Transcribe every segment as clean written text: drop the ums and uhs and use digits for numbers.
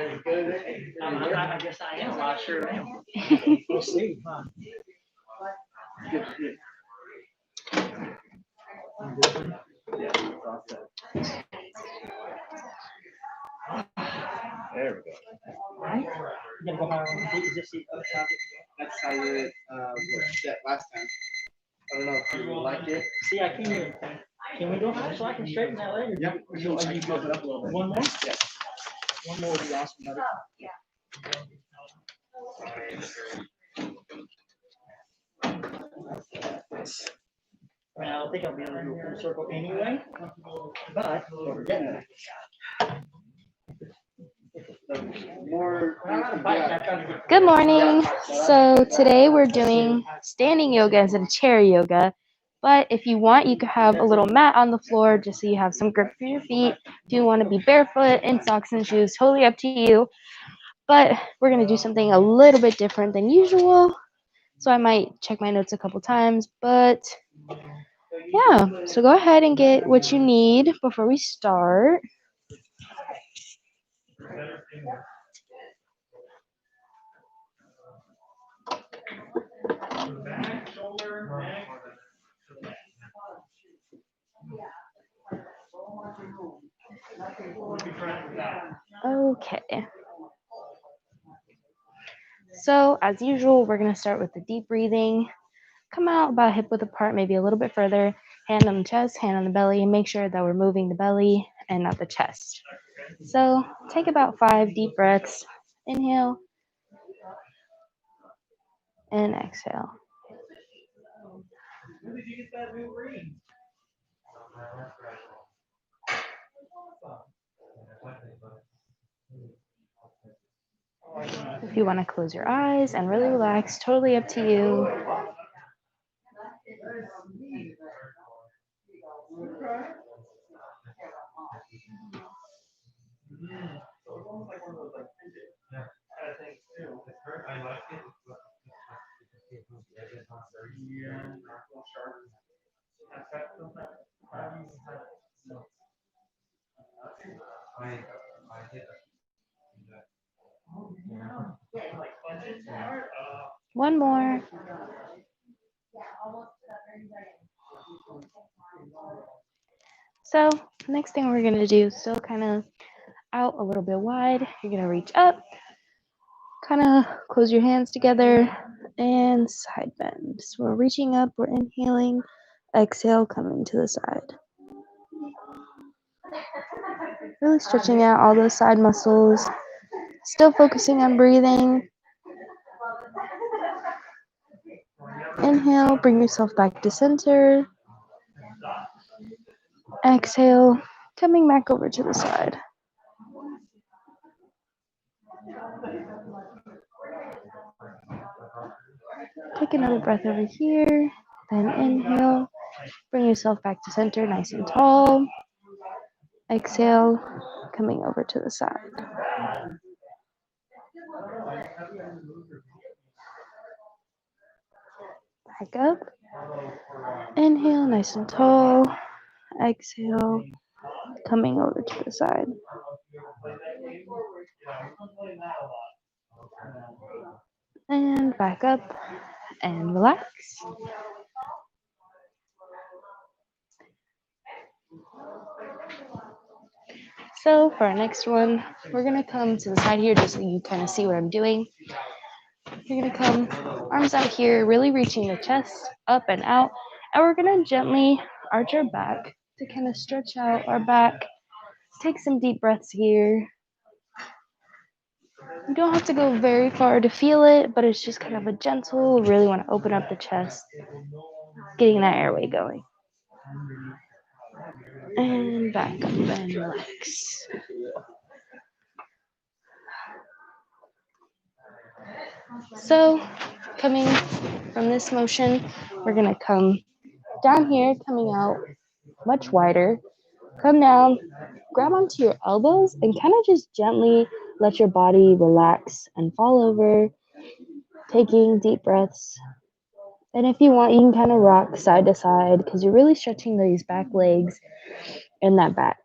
I guess I am. I sure am. We'll see. Huh? There we go. Right? You gotta go higher on the beat. Just see other side. That's how you set last time. I don't know if you like it. See, I can't even. Can we go higher so I can straighten that later? Yep. So are you good? Up a little bit. One more? Yeah. One more would be awesome, buddy. I mean, I don't think I'll be able to do a full circle anyway, but we're getting there. Good morning. So today we're doing standing yoga instead of chair yoga. But if you want, you could have a little mat on the floor just so you have some grip for your feet. If you want to be barefoot in socks and shoes, totally up to you. But we're going to do something a little bit different than usual. So I might check my notes a couple times. But yeah, so go ahead and get what you need before we start. Okay. So as usual, we're going to start with the deep breathing. Come out about hip width apart, maybe a little bit further. Hand on the chest, hand on the belly, and make sure that we're moving the belly and not the chest. So take about 5 deep breaths. Inhale and exhale. If you want to close your eyes and really relax, totally up to you. One more. So next thing we're going to do, still kind of out a little bit wide. You're going to reach up, kind of close your hands together and side bend. So we're reaching up, we're inhaling, exhale, coming to the side. Really stretching out all those side muscles. Still focusing on breathing. Inhale, bring yourself back to center. Exhale, coming back over to the side. Take another breath over here. Then inhale, bring yourself back to center, nice and tall. Exhale, coming over to the side. Back up. Inhale, nice and tall. Exhale, coming over to the side. And back up and relax. So for our next one, we're going to come to the side here just so you kind of see what I'm doing. You're going to come arms out here, really reaching the chest up and out. And we're going to gently arch our back to kind of stretch out our back. Take some deep breaths here. You don't have to go very far to feel it, but it's just kind of a gentle, really want to open up the chest, getting that airway going. And back up and relax. So coming from this motion, we're going to come down here, coming out much wider. Come down, grab onto your elbows, and kind of just gently let your body relax and fall over, taking deep breaths. And if you want, you can kind of rock side to side because you're really stretching these back legs and that back.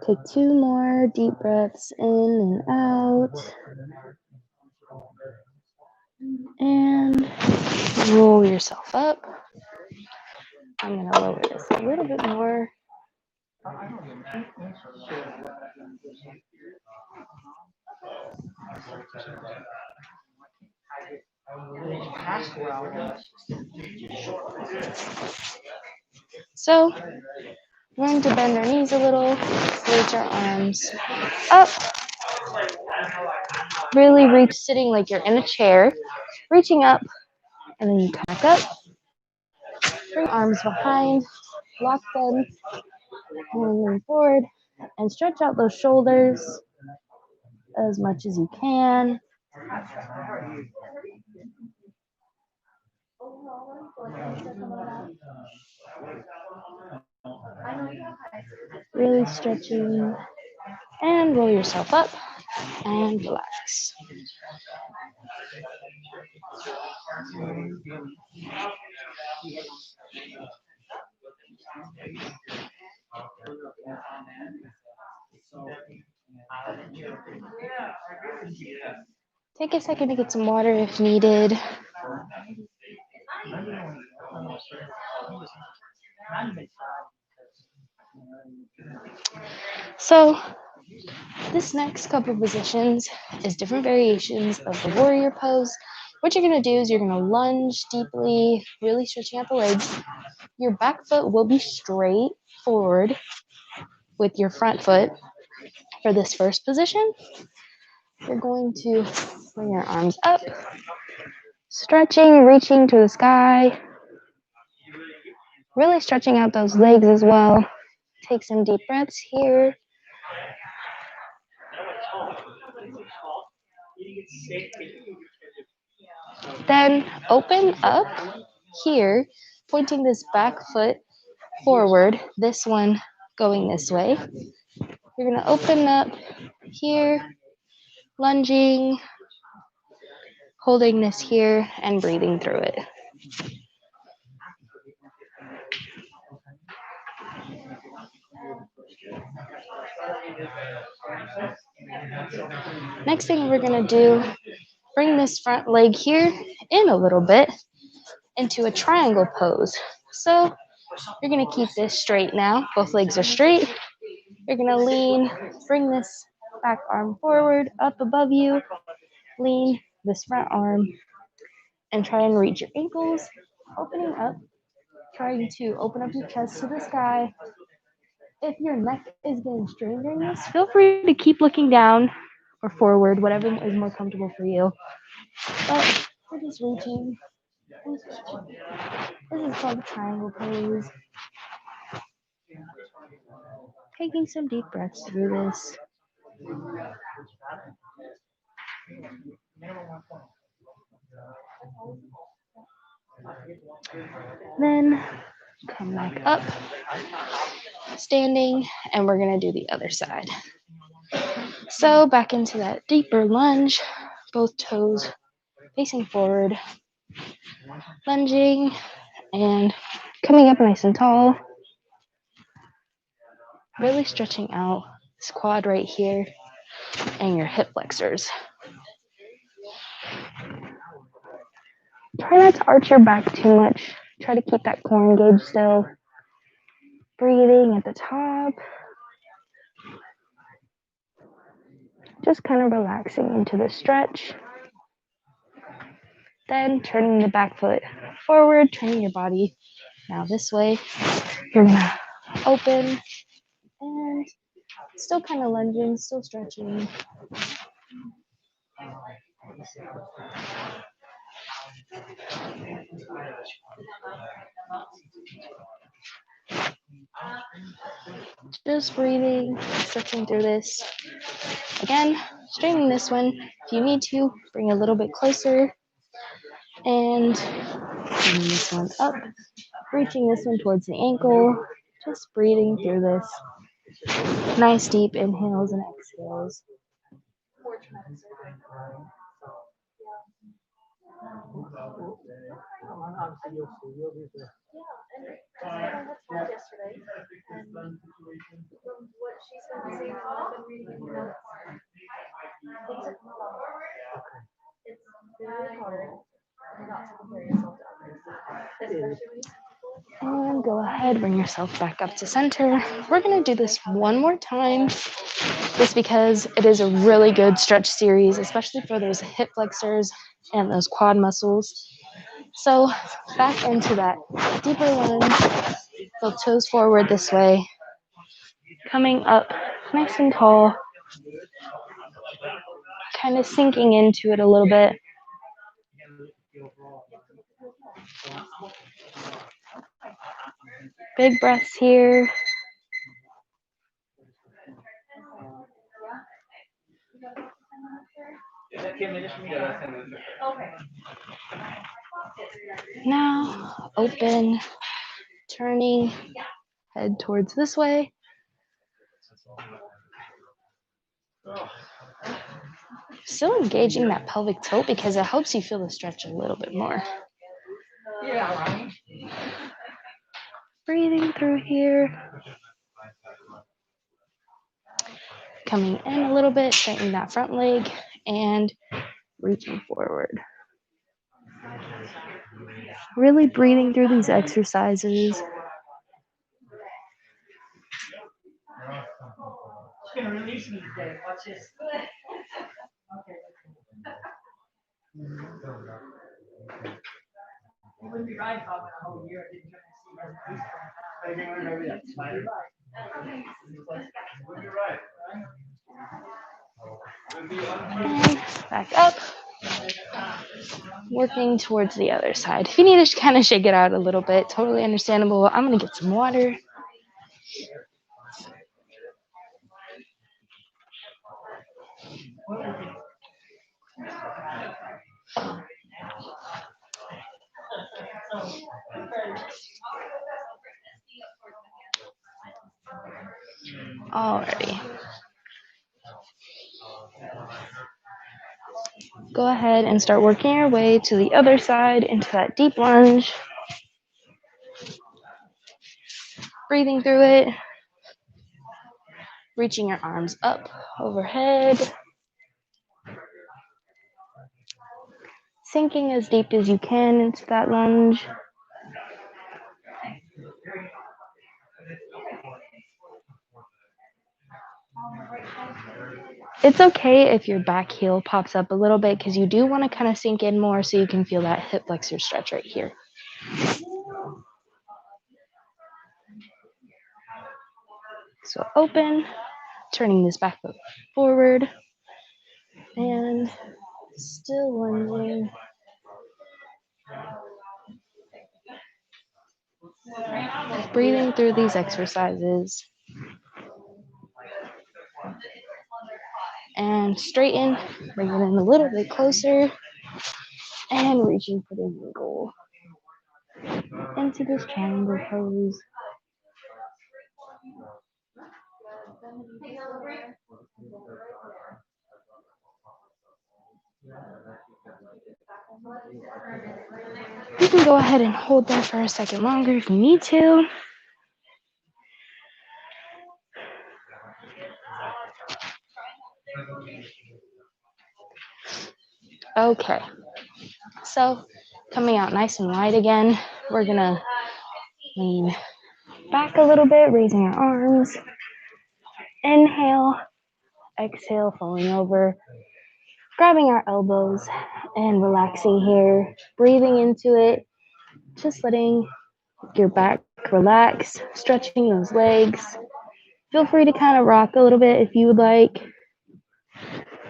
Take 2 more deep breaths in and out. And roll yourself up. I'm going to lower this a little bit more. So we're going to bend our knees a little, reach our arms up, really reach, sitting like you're in a chair, reaching up, and then you back up, bring arms behind, lock them, and lean forward, and stretch out those shoulders as much as you can. Really stretching, and roll yourself up and relax. Take a second to get some water if needed. So this next couple positions is different variations of the warrior pose. What you're going to do is you're going to lunge deeply, really stretching out the legs. Your back foot will be straight forward with your front foot. For this first position, you're going to bring your arms up, stretching, reaching to the sky, really stretching out those legs as well. Take some deep breaths here. Then open up here, pointing this back foot forward, this one going this way. You're going to open up here, lunging, holding this here, and breathing through it. Next thing we're going to do, bring this front leg here in a little bit into a triangle pose. So you're going to keep this straight now. Both legs are straight. You're going to lean, bring this back arm forward, up above you, lean this front arm, and try and reach your ankles, opening up, trying to open up your chest to the sky. If your neck is getting strained during this, feel free to keep looking down or forward, whatever is more comfortable for you. But we're just reaching and stretching. This is called the triangle pose. Taking some deep breaths through this. Then come back up, standing, and we're going to do the other side. So back into that deeper lunge, both toes facing forward, lunging, and coming up nice and tall. Really stretching out this quad right here and your hip flexors. Try not to arch your back too much. Try to keep that core engaged still. Breathing at the top. Just kind of relaxing into the stretch. Then turning the back foot forward, turning your body now this way. You're gonna open and still kind of lunging, still stretching. Just breathing, stretching through this. Again, straightening this one. If you need to, bring a little bit closer. And bringing this one up, reaching this one towards the ankle. Just breathing through this. Nice deep inhales and exhales. Obviously, you'll do the. And go ahead, bring yourself back up to center. We're gonna do this one more time, just because it is a really good stretch series, especially for those hip flexors and those quad muscles. So back into that deeper lunge, the toes forward this way, coming up nice and tall, kind of sinking into it a little bit. Big breaths here. Now open, turning, head towards this way. Still engaging that pelvic tilt because it helps you feel the stretch a little bit more. Breathing through here. Coming in a little bit, straightening that front leg and reaching forward. Really breathing through these exercises. She's gonna release me today. Watch this. Okay. You wouldn't be right about a whole year. I didn't try to see my. I didn't remember that. Would be right. And back up. Working towards the other side. If you need to kind of shake it out a little bit, totally understandable. I'm gonna get some water. Alrighty. Go ahead and start working your way to the other side into that deep lunge. Breathing through it. Reaching your arms up overhead. Sinking as deep as you can into that lunge. It's okay if your back heel pops up a little bit because you do want to kind of sink in more so you can feel that hip flexor stretch right here. So open, turning this back foot forward, and still lunging. Breathing through these exercises. And straighten, bring it in a little bit closer, and reaching for the ankle into this triangle pose. You can go ahead and hold there for a second longer if you need to. Okay, so coming out nice and wide again, we're gonna lean back a little bit, raising our arms. Inhale, exhale, falling over, grabbing our elbows and relaxing here, breathing into it, just letting your back relax, stretching those legs. Feel free to kind of rock a little bit if you would like,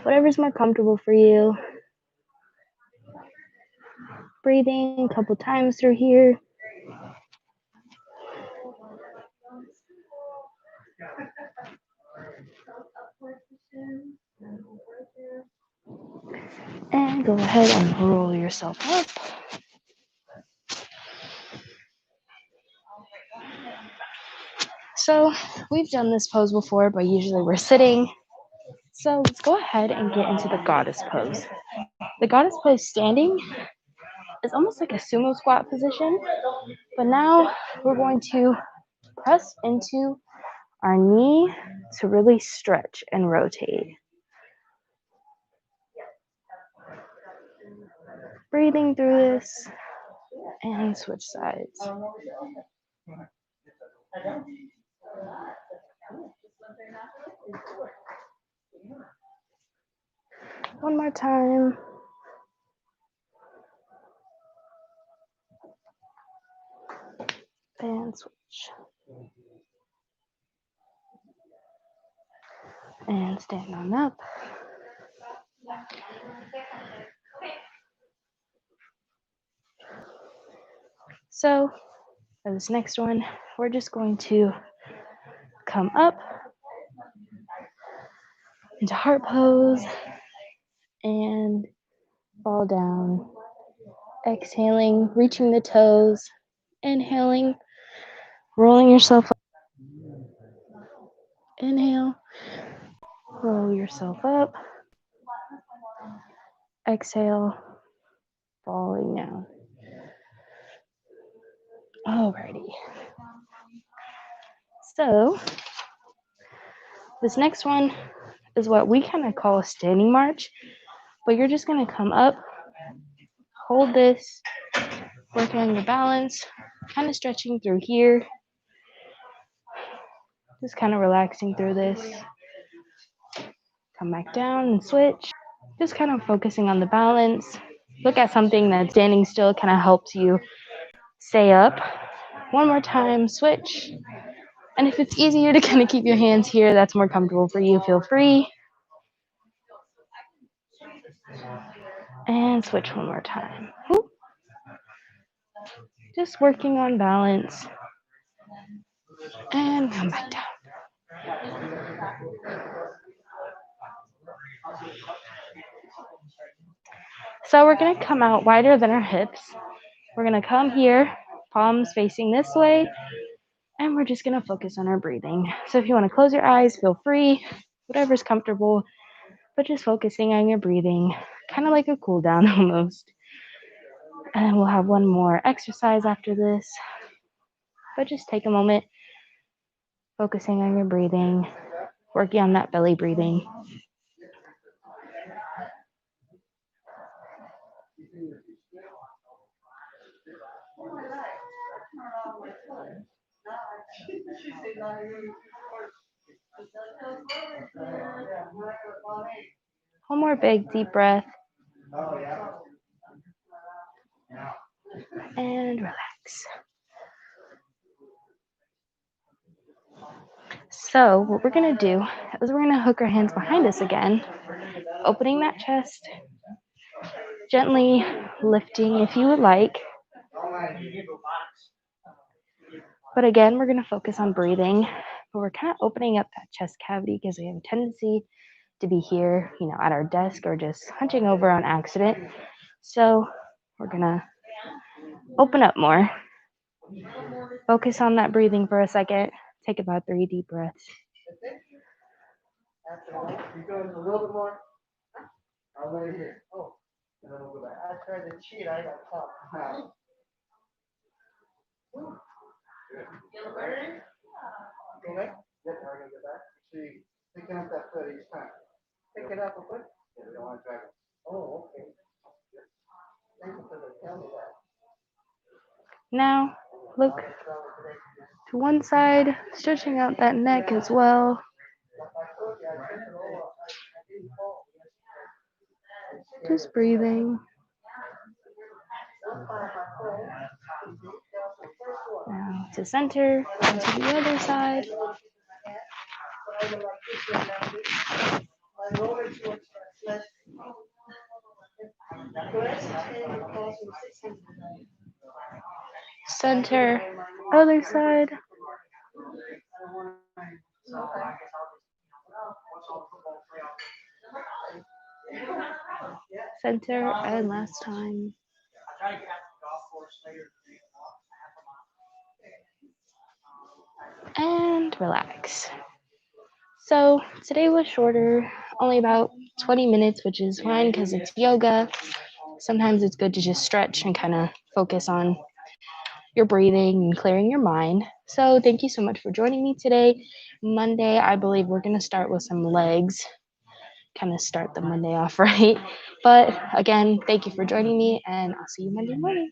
whatever's more comfortable for you. Breathing a couple times through here. And go ahead and roll yourself up. So we've done this pose before, but usually we're sitting. So let's go ahead and get into the goddess pose. The goddess pose standing is almost like a sumo squat position. But now we're going to press into our knee to really stretch and rotate. Breathing through this and switch sides. One more time. And switch. And stand on up. So for this next one, we're just going to come up into heart pose and fall down. Exhaling, reaching the toes. Inhaling, rolling yourself up. Inhale, roll yourself up. Exhale, falling down. Alrighty. So this next one is what we kind of call a standing march, but you're just going to come up, hold this, working on your balance, kind of stretching through here, just kind of relaxing through this. Come back down and switch, just kind of focusing on the balance. Look at something that's standing still, kind of helps you stay up. One more time, switch. And if it's easier to kind of keep your hands here, that's more comfortable for you, feel free. And switch one more time. Just working on balance. And come back down. So we're going to come out wider than our hips. We're going to come here, palms facing this way, and we're just going to focus on our breathing. So if you want to close your eyes, feel free, whatever's comfortable, but just focusing on your breathing, kind of like a cool down almost. And then we'll have one more exercise after this, but just take a moment, focusing on your breathing, working on that belly breathing. One more big deep breath. And relax. So what we're going to do is we're going to hook our hands behind us again, opening that chest, gently lifting if you would like. But again, we're going to focus on breathing, but we're kind of opening up that chest cavity because we have a tendency to be here, at our desk or just hunching over on accident. So we're going to open up more. Focus on that breathing for a second. Take about 3 deep breaths. You go a little bit more. I'll lay here. Oh, and then we'll go back. I tried to cheat. I got caught. Go back. Yep, we're gonna go back. See, picking up that foot each time. Pick it up a foot. Yeah, we don't want to drag it. Oh, okay. Thank you for telling me that. Now, look to one side, stretching out that neck as well. Just breathing. Now to center, and to the other side. Center, other side. Center, and last time. And relax. So today was shorter, only about 20 minutes, which is fine because it's yoga. sometimes it's good to just stretch and kind of focus on your breathing and clearing your mind. So thank you so much for joining me today. Monday, I believe we're going to start with some legs, kind of start the Monday off right. But again, thank you for joining me, and I'll see you Monday morning.